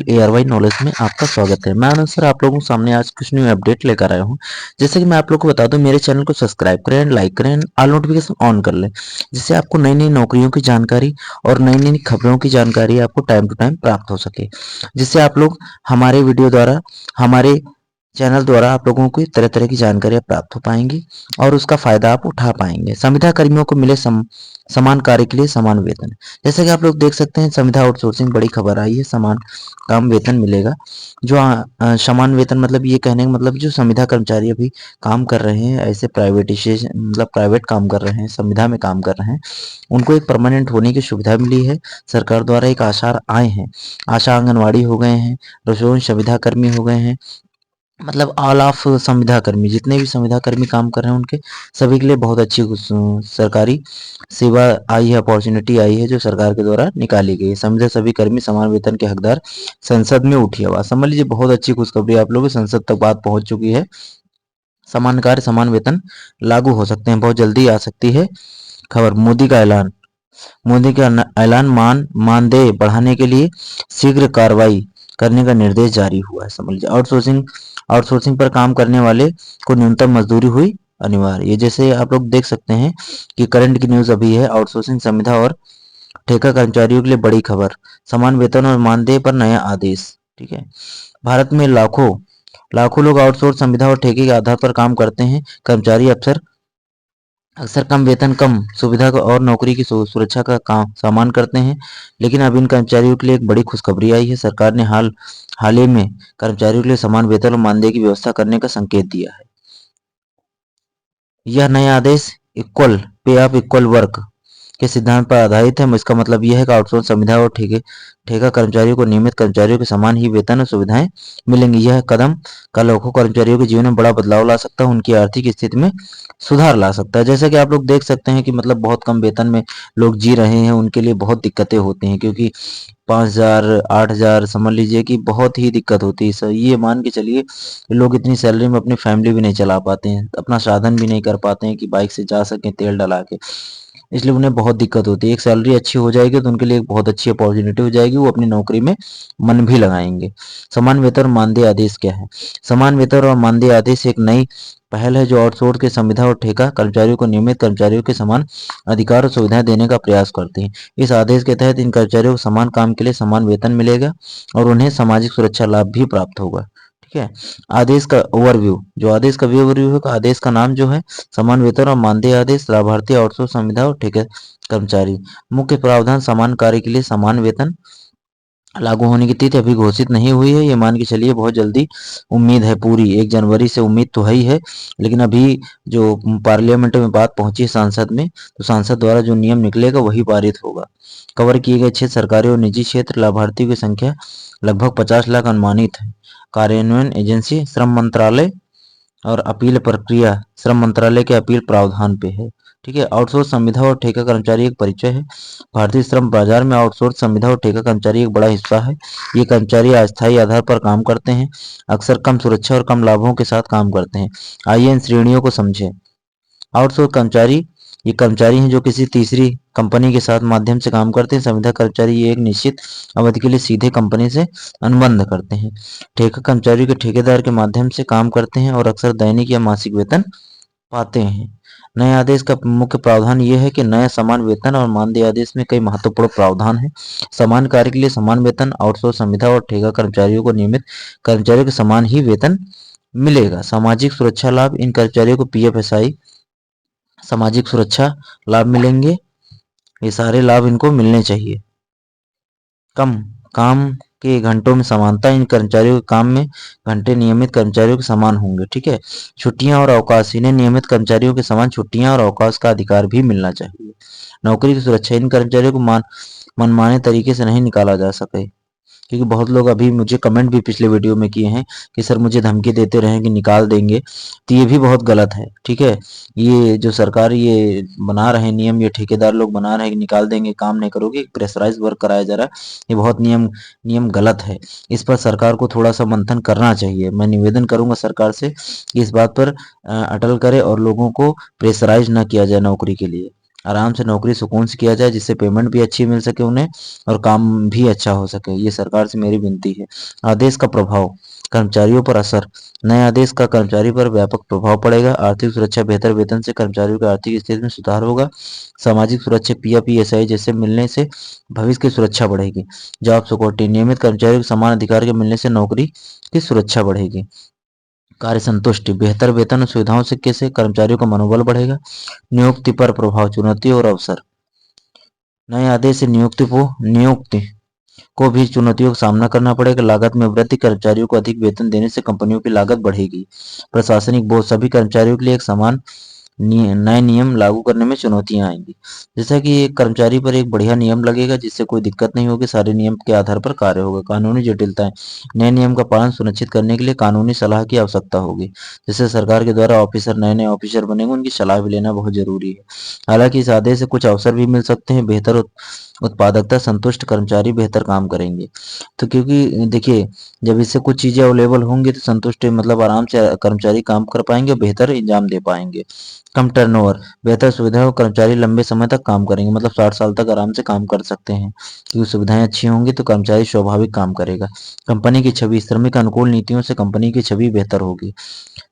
ARY knowledge में आपका स्वागत है। मैं आनंद सर आप लोगों के सामने आज कुछ न्यू अपडेट लेकर आया हूँ। जैसे कि मैं आप लोगों को बता दूं, मेरे चैनल को सब्सक्राइब करें, लाइक करें, ऑल नोटिफिकेशन ऑन कर लें, जिससे आपको नई नई नौकरियों की जानकारी और नई नई खबरों की जानकारी आपको टाइम टू टाइम प्राप्त हो सके, जिससे आप लोग हमारे वीडियो द्वारा, हमारे चैनल द्वारा आप लोगों को तरह तरह की जानकारियां प्राप्त हो पाएंगी और उसका फायदा आप उठा पाएंगे। संविदा कर्मियों को मिले समान कार्य के लिए समान वेतन। जैसे कि आप लोग देख सकते हैं, संविदा आउटसोर्सिंग बड़ी खबर आई है, समान काम वेतन मिलेगा। जो समान वेतन मतलब ये कहने का मतलब जो संविदा कर्मचारी अभी काम कर रहे हैं, ऐसे प्राइवेटाइजेशन मतलब प्राइवेट काम कर रहे हैं, संविदा में काम कर रहे हैं, उनको एक परमानेंट होने की सुविधा मिली है। सरकार द्वारा एक आशा आए हैं, आशा आंगनवाड़ी हो गए हैं, रसोई संविदा कर्मी हो गए हैं, मतलब ऑल ऑफ संविदा कर्मी, जितने भी संविदा कर्मी काम कर रहे हैं उनके सभी के लिए बहुत अच्छी सरकारी सेवा आई है, अपॉर्चुनिटी आई है जो सरकार के द्वारा निकाली गई है। संविदा सभी कर्मी समान वेतन के हकदार, संसद में उठी आवाज। समझ लीजिए बहुत अच्छी खुशखबरी आप लोगों की संसद तक बात पहुंच चुकी है। समान कार्य समान वेतन लागू हो सकते हैं, बहुत जल्दी आ सकती है खबर। मोदी का ऐलान, मोदी का ऐलान, मानदेय बढ़ाने के लिए शीघ्र कार्रवाई करने का निर्देश जारी हुआ है। समझ लीजिए आउटसोर्सिंग पर काम करने वाले को न्यूनतम मजदूरी हुई अनिवार्य। ये जैसे आप लोग देख सकते हैं कि करंट की न्यूज अभी है, आउटसोर्सिंग संविदा और ठेका कर्मचारियों के लिए बड़ी खबर, समान वेतन और मानदेय पर नया आदेश। ठीक है, भारत में लाखों लाखों लोग आउटसोर्स संविदा और ठेके के आधार पर काम करते हैं। कर्मचारी अक्सर कम वेतन, कम सुविधा और नौकरी की सुरक्षा का काम सामान करते हैं। लेकिन अब इन कर्मचारियों के लिए एक बड़ी खुशखबरी आई है। सरकार ने हाल ही में कर्मचारियों के लिए समान वेतन और मानदेय की व्यवस्था करने का संकेत दिया है। यह नया आदेश equal pay of equal work के सिद्धांत पर आधारित है। इसका मतलब यह है कि आउटसोर्स संविदा और ठेका कर्मचारियों को नियमित कर्मचारियों के समान ही वेतन और सुविधाएं मिलेंगी। यह कदम का लाखों कर्मचारियों के जीवन में बड़ा बदलाव ला सकता है, उनकी आर्थिक स्थिति में सुधार ला सकता है। जैसा कि आप लोग देख सकते हैं कि मतलब बहुत कम वेतन में लोग जी रहे हैं, उनके लिए बहुत दिक्कतें होती हैं, क्योंकि 5,000 8,000 समझ लीजिए कि बहुत ही दिक्कत होती है। सर ये मान के चलिए लोग इतनी सैलरी में अपनी फैमिली भी नहीं चला पाते हैं, अपना साधन भी नहीं कर पाते हैं कि बाइक से जा सकें तेल डला के, इसलिए उन्हें बहुत दिक्कत होती है। एक सैलरी अच्छी हो जाएगी तो उनके लिए एक बहुत अच्छी अपॉर्चुनिटी हो जाएगी, वो अपनी नौकरी में मन भी लगाएंगे। समान वेतन और मानदेय आदेश क्या है? समान वेतन और मानदेय आदेश एक नई पहल है जो आउटसोर्स के संविदा और ठेका कर्मचारियों को नियमित कर्मचारियों के समान अधिकार और सुविधाएं देने का प्रयास करते हैं। इस आदेश के तहत इन कर्मचारियों को समान काम के लिए समान वेतन मिलेगा और उन्हें सामाजिक सुरक्षा लाभ भी प्राप्त होगा। ठीक है, आदेश का ओवरव्यू, जो आदेश का ओवरव्यू है, आदेश का नाम जो है समान वेतन और मानदेय आदेश, लाभार्थी आउटसोर्स संविदा और ठेके कर्मचारी। मुख्य प्रावधान, समान कार्य के लिए समान वेतन। लागू होने की तिथि अभी घोषित नहीं हुई है, ये मान के चलिए बहुत जल्दी उम्मीद है, पूरी 1 जनवरी से उम्मीद तो है ही है। लेकिन अभी जो पार्लियामेंट में बात पहुंची है सांसद में, तो सांसद द्वारा जो नियम निकलेगा वही पारित होगा। कवर किए गए क्षेत्र, सरकारी और निजी क्षेत्र, लाभार्थियों की संख्या लगभग 50 लाख अनुमानित है। कार्यान्वयन एजेंसी श्रम मंत्रालय और अपील प्रक्रिया श्रम मंत्रालय के अपील प्रावधान पे है। ठीक है, आउटसोर्स संविदा और ठेका कर्मचारी एक परिचय है। भारतीय श्रम बाजार में आउटसोर्स संविदा और ठेका कर्मचारी एक बड़ा हिस्सा है। ये कर्मचारी अस्थायी आधार पर काम करते हैं, अक्सर कम सुरक्षा और कम लाभों के साथ काम करते हैं। आइए इन श्रेणियों को समझें। आउटसोर्स कर्मचारी, ये कर्मचारी हैं जो किसी तीसरी कंपनी के साथ माध्यम से काम करते हैं। संविदा कर्मचारी ये एक निश्चित अवधि के लिए सीधे कंपनी से अनुबंध करते हैं। ठेका कर्मचारी के ठेकेदार के माध्यम से काम करते हैं और अक्सर दैनिक या मासिक वेतन पाते हैं। नए आदेश का मुख्य प्रावधान यह है कि नए समान वेतन और मानदेय आदेश में कई महत्वपूर्ण प्रावधान हैं। समान कार्य के लिए समान वेतन, आउटसोर्स संविदा और ठेका कर्मचारियों को नियमित कर्मचारियों के समान ही वेतन मिलेगा। सामाजिक सुरक्षा लाभ, इन कर्मचारियों को पीएफएसआई सामाजिक सुरक्षा लाभ मिलेंगे। ये सारे लाभ इनको मिलने चाहिए। कम काम के घंटों में समानता, इन कर्मचारियों के काम में घंटे नियमित कर्मचारियों के समान होंगे। ठीक है, छुट्टियां और अवकाश, इन्हें नियमित कर्मचारियों के समान छुट्टियां और अवकाश का अधिकार भी मिलना चाहिए। नौकरी की सुरक्षा, इन कर्मचारियों को मनमाने तरीके से नहीं निकाला जा सके, क्योंकि बहुत लोग अभी मुझे कमेंट भी पिछले वीडियो में किए हैं कि सर मुझे धमकी देते रहे कि निकाल देंगे, तो ये भी बहुत गलत है। ठीक है, ये जो सरकार ये बना रहे हैं नियम, ये ठेकेदार लोग बना रहे हैं कि निकाल देंगे, काम नहीं करोगे, प्रेशराइज वर्क कराया जा रहा है, ये बहुत नियम गलत है। इस पर सरकार को थोड़ा सा मंथन करना चाहिए। मैं निवेदन करूंगा सरकार से कि इस बात पर अटल करे और लोगों को प्रेशराइज ना किया जाए नौकरी के लिए। आराम से नौकरी सुकून से किया जाए, जिससे पेमेंट भी अच्छी मिल सके उन्हें और काम भी अच्छा हो सके। ये सरकार से मेरी विनती है। आदेश का प्रभाव, कर्मचारियों पर असर। नए आदेश का कर्मचारी पर व्यापक प्रभाव पड़ेगा। आर्थिक सुरक्षा, बेहतर वेतन से कर्मचारियों की आर्थिक स्थिति में सुधार होगा। सामाजिक सुरक्षा, पीएफ ईएसआई जैसे मिलने से भविष्य की सुरक्षा बढ़ेगी। जॉब सिक्योरिटी, नियमित कर्मचारियों को समान अधिकार के मिलने से नौकरी की सुरक्षा बढ़ेगी। कार्य संतुष्टि, बेहतर वेतन और सुविधाओं से कैसे कर्मचारियों का मनोबल बढ़ेगा। नियुक्ति पर प्रभाव, चुनौती और अवसर। नए आदेश से नियुक्ति को भी चुनौतियों का सामना करना पड़ेगा। लागत में वृद्धि, कर्मचारियों को अधिक वेतन देने से कंपनियों की लागत बढ़ेगी। प्रशासनिक बोझ, सभी कर्मचारियों के लिए एक समान नए नियम लागू करने में चुनौतियां आएंगी। जैसा कि एक कर्मचारी पर एक बढ़िया नियम लगेगा जिससे कोई दिक्कत नहीं होगी, सारे नियम के आधार पर कार्य होगा। कानूनी जटिलताएं, नए नियम का पालन सुनिश्चित करने के लिए कानूनी सलाह की आवश्यकता होगी। जैसे सरकार के द्वारा ऑफिसर, नए नए ऑफिसर बनेंगे, उनकी सलाह भी लेना बहुत जरूरी है। हालांकि इस आदेश से कुछ अवसर भी मिल सकते हैं। बेहतर उत्पादकता, संतुष्ट कर्मचारी बेहतर काम करेंगे। तो क्योंकि देखिए, जब इससे कुछ चीजें अवेलेबल होंगी तो संतुष्ट मतलब आराम से कर्मचारी काम कर पाएंगे, बेहतर इंजाम दे पाएंगे। कम टर्नओवर, बेहतर सुविधाएं और कर्मचारी लंबे समय तक काम करेंगे, मतलब 60 साल तक आराम से काम कर सकते हैं। क्योंकि सुविधाएं अच्छी होंगी तो कर्मचारी स्वाभाविक काम करेगा। कंपनी की छवि, श्रमिक अनुकूल नीतियों से कंपनी की छवि बेहतर होगी।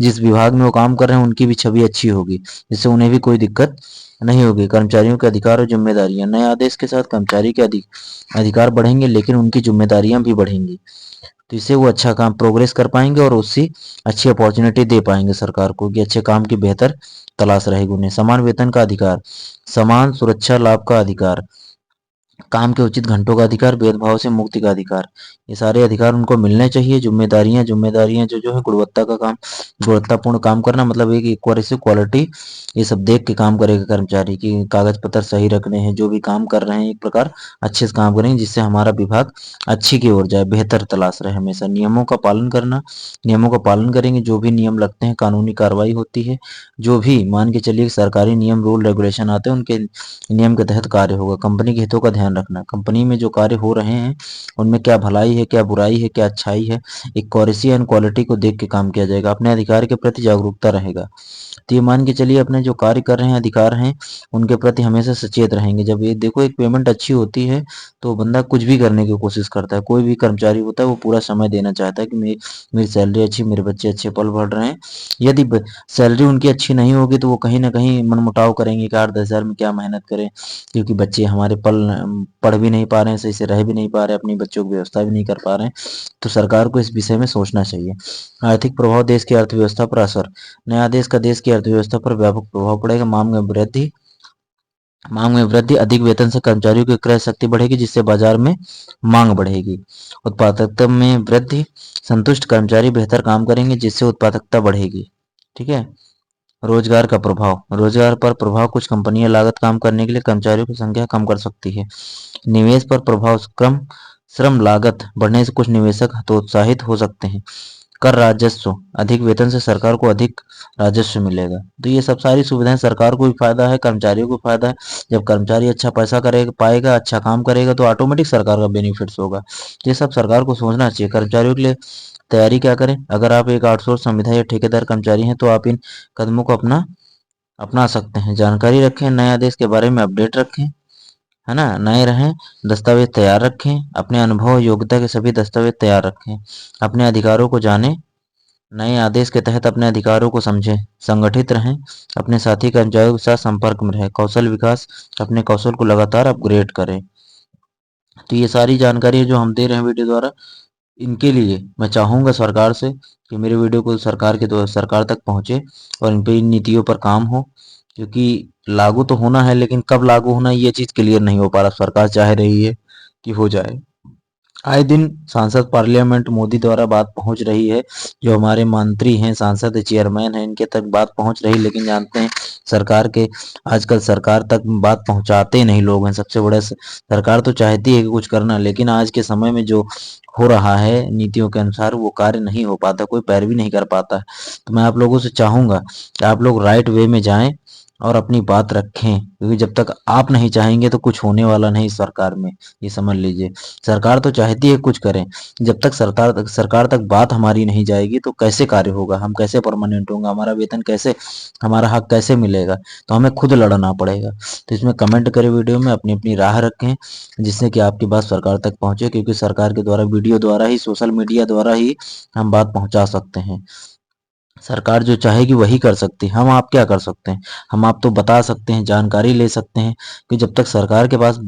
जिस विभाग में वो काम कर रहे हैं उनकी भी छवि अच्छी होगी, जिससे उन्हें भी कोई दिक्कत नहीं होगी। कर्मचारियों के अधिकार और जिम्मेदारियां, नए आदेश के साथ कर्मचारी के अधिकार बढ़ेंगे, लेकिन उनकी जिम्मेदारियां भी बढ़ेंगी। तो इससे वो अच्छा काम प्रोग्रेस कर पाएंगे और उससे अच्छी अपॉर्चुनिटी दे पाएंगे सरकार को, कि अच्छे काम की बेहतर तलाश रहेगी उन्हें। समान वेतन का अधिकार, समान सुरक्षा लाभ का अधिकार, काम के उचित घंटों का अधिकार, भेदभाव से मुक्ति का अधिकार, ये सारे अधिकार उनको मिलने चाहिए। जिम्मेदारियां जिम्मेदारियां जो जो है, गुणवत्ता का काम, गुणवत्तापूर्ण काम करना, मतलब एक इक्वालिटी क्वालिटी, ये सब देख के काम करेगा कर्मचारी की। कागज पत्र सही रखने हैं, जो भी काम कर रहे हैं एक प्रकार अच्छे से काम करेंगे, जिससे हमारा विभाग अच्छी की ओर जाए, बेहतर तलाश रहे हमेशा। नियमों का पालन करना, नियमों का पालन करेंगे, जो भी नियम लगते हैं कानूनी कार्रवाई होती है। जो भी मान के चलिए सरकारी नियम रूल रेगुलेशन आते हैं, उनके नियम के तहत कार्य होगा। कंपनी के हितों का ध्यान रखना, कंपनी में जो कार्य हो रहे हैं उनमें क्या भलाई है, क्या बुराई है, क्या अच्छाई है, इक्वालिटी एंड क्वालिटी को देख के काम किया जाएगा। अपने अधिकार के प्रति जागरूकता रहेगा। तो ये मान के चलिए अपने जो कार्य कर रहे हैं, अधिकार हैं, उनके प्रति हमेशा सचेत रहेंगे। जब ये देखो एक पेमेंट अच्छी होती है तो बंदा कुछ भी करने की कोशिश करता है। कोई भी कर्मचारी होता है वो पूरा समय देना चाहता है कि मेरी सैलरी अच्छी, मेरे बच्चे अच्छे पल बढ़ रहे हैं। यदि सैलरी उनकी अच्छी नहीं होगी तो वो कहीं ना कहीं मनमुटाव करेंगे कि 8-10 हज़ार में क्या मेहनत करें, क्योंकि बच्चे हमारे पढ़ भी नहीं पा रहे हैं, सही से रह भी नहीं पा रहे, अपनी बच्चों की व्यवस्था भी नहीं कर पा रहे हैं। तो सरकार को इस विषय में सोचना चाहिए। आर्थिक प्रभाव, देश की अर्थव्यवस्था पर असर। नया देश का देश की अर्थव्यवस्था पर व्यापक प्रभाव पड़ेगा। मांग में वृद्धि, अधिक वेतन से कर्मचारियों की क्रय शक्ति बढ़ेगी, जिससे बाजार में मांग बढ़ेगी। उत्पादकता में वृद्धि, संतुष्ट कर्मचारी बेहतर काम करेंगे, जिससे उत्पादकता बढ़ेगी। ठीक है। रोजगार का प्रभाव, रोजगार पर प्रभाव, कुछ कंपनियां लागत कम करने के लिए कर्मचारियों की संख्या कम कर सकती है। निवेश पर प्रभाव, कम श्रम लागत बढ़ने से कुछ निवेशक हतोत्साहित हो सकते हैं। कर राजस्व, अधिक वेतन से सरकार को अधिक राजस्व मिलेगा। तो ये सब सारी सुविधाएं सरकार को भी फायदा है, कर्मचारियों को फायदा है। जब कर्मचारी अच्छा पैसा करेगा, पाएगा, अच्छा काम करेगा, तो ऑटोमेटिक सरकार का बेनिफिट्स होगा। ये सब सरकार को सोचना चाहिए। कर्मचारियों के लिए तैयारी क्या करें, अगर आप एक आउटसोर्स संविदा या ठेकेदार कर्मचारी हैं तो आप इन कदमों को अपना सकते हैं। जानकारी रखें, नए आदेश के बारे में अपडेट रखें, है ना, नए रहें, दस्तावेज तैयार रखें, अपने अनुभव और योग्यता के सभी दस्तावेज तैयार रखें, अपने अधिकारों को जानें, नए आदेश के तहत अपने अधिकारों को समझें, संगठित रहें, अपने साथी कर्मचारियों के साथ संपर्क में रहें, कौशल विकास, अपने कौशल को लगातार अपग्रेड करें। तो ये सारी जानकारी जो हम दे रहे हैं वीडियो द्वारा, इनके लिए मैं चाहूँगा सरकार से कि मेरे वीडियो को सरकार तक पहुँचे और इन पे इन नीतियों पर काम हो। क्योंकि लागू तो होना है, लेकिन कब लागू होना है ये चीज़ क्लियर नहीं हो पा रहा। सरकार चाह रही है कि हो जाए। आए दिन सांसद, पार्लियामेंट मोदी द्वारा बात पहुंच रही है, जो हमारे मंत्री हैं, सांसद, चेयरमैन हैं, इनके तक बात पहुंच रही, लेकिन जानते हैं सरकार के, आजकल सरकार तक बात पहुंचाते नहीं लोग हैं। सबसे बड़ा सरकार तो चाहती है कि कुछ करना, लेकिन आज के समय में जो हो रहा है नीतियों के अनुसार वो कार्य नहीं हो पाता, कोई पैरवी नहीं कर पाता है। तो मैं आप लोगों से चाहूंगा कि आप लोग राइट वे में जाएं और अपनी बात रखें, क्योंकि जब तक आप नहीं चाहेंगे तो कुछ होने वाला नहीं सरकार में, ये समझ लीजिए। सरकार तो चाहती है कुछ करें, जब तक सरकार तक बात हमारी नहीं जाएगी तो कैसे कार्य होगा, हम कैसे परमानेंट होंगे, हमारा वेतन कैसे, हमारा हक कैसे मिलेगा। तो हमें खुद लड़ना पड़ेगा। तो इसमें कमेंट करें, वीडियो में अपनी अपनी राह रखें, जिससे कि आपकी बात सरकार तक पहुंचे, क्योंकि सरकार के द्वारा, वीडियो द्वारा ही, सोशल मीडिया द्वारा ही हम बात पहुंचा सकते हैं। सरकार जो चाहेगी वही कर सकती है, हम आप क्या कर सकते हैं। हम आप तो बता सकते हैं, जानकारी ले सकते हैं, कि जब तक सरकार के पास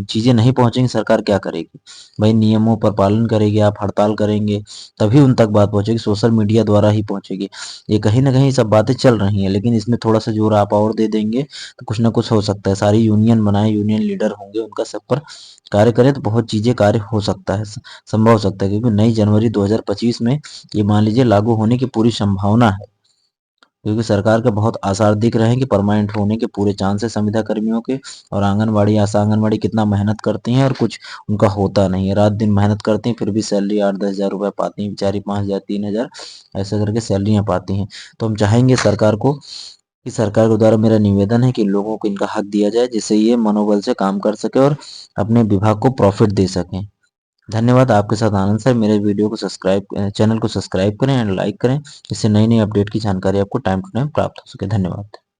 चीज़ें नहीं पहुंचेंगी सरकार क्या करेगी। भाई नियमों पर पालन करेगी, आप हड़ताल करेंगे तभी उन तक बात पहुंचेगी, सोशल मीडिया द्वारा ही पहुंचेगी। ये कहीं ना कहीं सब बातें चल रही हैं, लेकिन इसमें थोड़ा सा जोर आप और दे देंगे तो कुछ ना कुछ हो सकता है। सारी यूनियन बनाए, यूनियन लीडर होंगे, उनका सब पर कार्य करें तो बहुत चीज़ें कार्य हो सकता है, संभव हो सकता है, क्योंकि नई जनवरी 2025 में ये मान लीजिए लागू होने की पूरी संभावना है। क्योंकि सरकार के बहुत आसार दिख रहे हैं कि परमानेंट होने के पूरे चांस है संविदा कर्मियों के। और आंगनबाड़ी, आशा आंगनबाड़ी कितना मेहनत करती हैं और कुछ उनका होता नहीं है, रात दिन मेहनत करती हैं, फिर भी सैलरी 8-10 हज़ार रुपये पाती हैं बेचारी, 5 हज़ार, 3 हज़ार, ऐसा करके सैलरियाँ पाती हैं। तो हम चाहेंगे सरकार को, कि सरकार के द्वारा मेरा निवेदन है कि लोगों को इनका हक दिया जाए, जिससे ये मनोबल से काम कर सके और अपने विभाग को प्रॉफिट दे सकें। धन्यवाद। आपके साथ आनंद सर। मेरे वीडियो को चैनल को सब्सक्राइब करें एंड लाइक करें, जिससे नई नई अपडेट की जानकारी आपको टाइम टू टाइम प्राप्त हो सके। धन्यवाद।